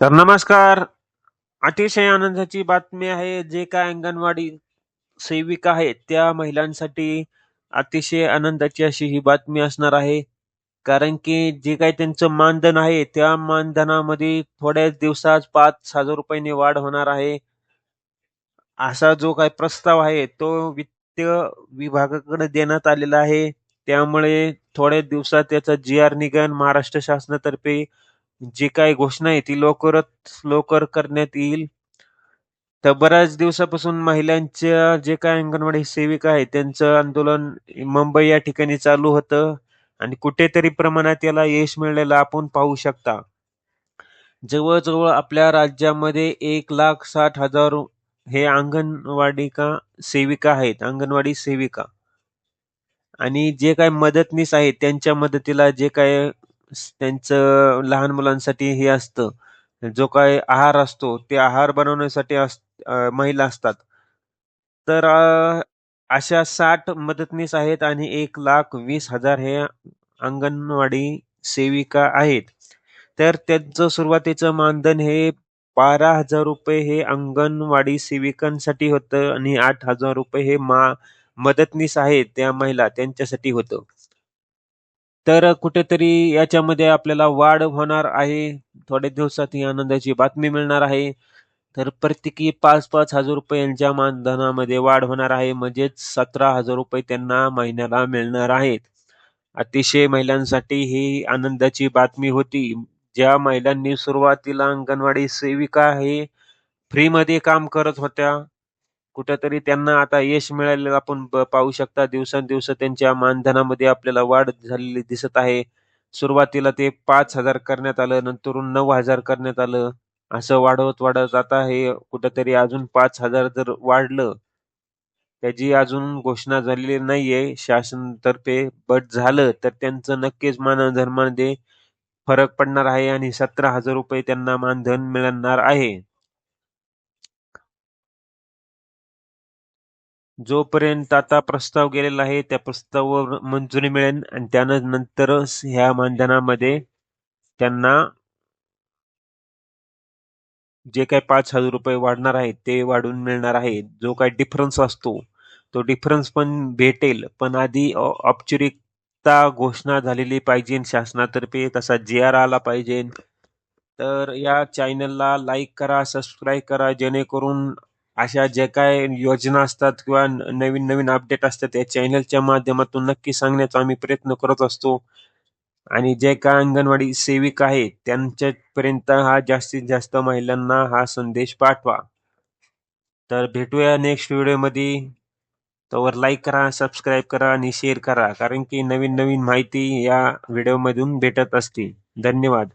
तर नमस्कार. अतिशय आनंदाची बातमी आहे. जे काय अंगणवाडी सेविका आहेत, त्या महिलांसाठी अतिशय आनंदाची अशी ही बातमी असणार आहे. कारण की जे काही त्यांचं मानधन आहे, त्या मानधनामध्ये थोड्याच दिवसात ₹5,000 ने वाढ होणार आहे. असा जो काही प्रस्ताव आहे, तो वित्त विभागाकडे देण्यात आलेला आहे. त्यामुळे थोड्याच दिवसात त्याचा जी-आर निघेल. महाराष्ट्र शासनातर्फे जी काही घोषणा आहे, ती लवकरात लवकर करण्यात येईल. तर बऱ्याच दिवसापासून महिलांच्या जे काही अंगणवाडी सेविका आहेत, त्यांचं आंदोलन मुंबई या ठिकाणी चालू होतं आणि कुठेतरी प्रमाणात याला यश मिळालेलं आपण पाहू शकता. जवळ-जवळ आपल्या राज्यामध्ये 1,60,000 हे सेविका आहेत, अंगणवाडी सेविका. आणि जे काही मदतनीस आहेत, त्यांच्या मदतीला जे काही त्यांचं लहान मुलांसाठी हे असतं, जो काही आहार असतो, ते आहार बनवण्यासाठी महिला असतात. तर अशा 60 मदतनीस आहेत आणि 1,20,000 हे अंगणवाडी सेविका आहेत. तर त्यांचं सुरुवातीचं मानधन हे ₹12,000 हे अंगणवाडी सेविकांसाठी होतं आणि ₹8,000 हे मदतनीस आहेत त्या महिला त्यांच्यासाठी होतं. तर कुठेतरी याच्यामध्ये आपल्याला वाढ होणार आहे. थोड्याच दिवसात ही आनंदाची बातमी मिळणार आहे. तर प्रत्येकी ₹5,000 यांच्या मानधनामध्ये वाढ होणार आहे. म्हणजेच ₹17,000 त्यांना महिन्याला मिळणार आहेत. अतिशय महिलांसाठी ही आनंदाची बातमी होती. ज्या महिलांनी सुरुवातीला अंगणवाडी सेविका हे फ्रीमध्ये काम करत होत्या. कुठेतरी त्यांना आता यश मिळालेलं आपण पाहू शकता. दिवसेंदिवस त्यांच्या मानधनामध्ये आपल्याला वाढ झालेली दिसत आहे. सुरुवातीला ते 5,000 करण्यात आलं, नंतरून 9,000 करण्यात आलं. असं वाढवत-वाढवत आता हे कुठेतरी अजून 5,000 जर वाढलं, त्याची अजून घोषणा झालेली नाहीये शासनातर्फे. बट झालं तर त्यांचं नक्कीच मानधनामध्ये फरक पडणार आहे आणि ₹17,000 त्यांना मानधन मिळणार आहे. जोपर्यंत आता प्रस्ताव गेलेला आहे, त्या प्रस्तावावर मंजुरी मिळेल आणि त्यानंतरच ह्या मानधनामध्ये त्यांना जे काही ₹5,000 वाढणार आहेत, ते वाढून मिळणार आहे. जो काही डिफरन्स असतो, तो डिफरन्स पण भेटेल. पण आधी औपचारिकता घोषणा झालेली पाहिजे शासनातर्फे, तसा जी-आर आला पाहिजे. तर या चॅनलला लाईक करा, सबस्क्राईब करा, जेणेकरून अशा ज्या काही योजना असतात किंवा नवीन-नवीन अपडेट असतात, या चॅनलच्या माध्यमातून नक्की सांगण्याचा आम्ही प्रयत्न करत असतो. आणि जे काही अंगणवाडी सेविका आहेत, त्यांच्यापर्यंत हा जास्तीत जास्त महिलांना हा संदेश पाठवा. तर भेटूया नेक्स्ट व्हिडिओमध्ये. तोवर लाईक करा, सबस्क्राईब करा आणि शेअर करा. कारण की नवीन-नवीन माहिती या व्हिडिओमधून भेटत असते. धन्यवाद.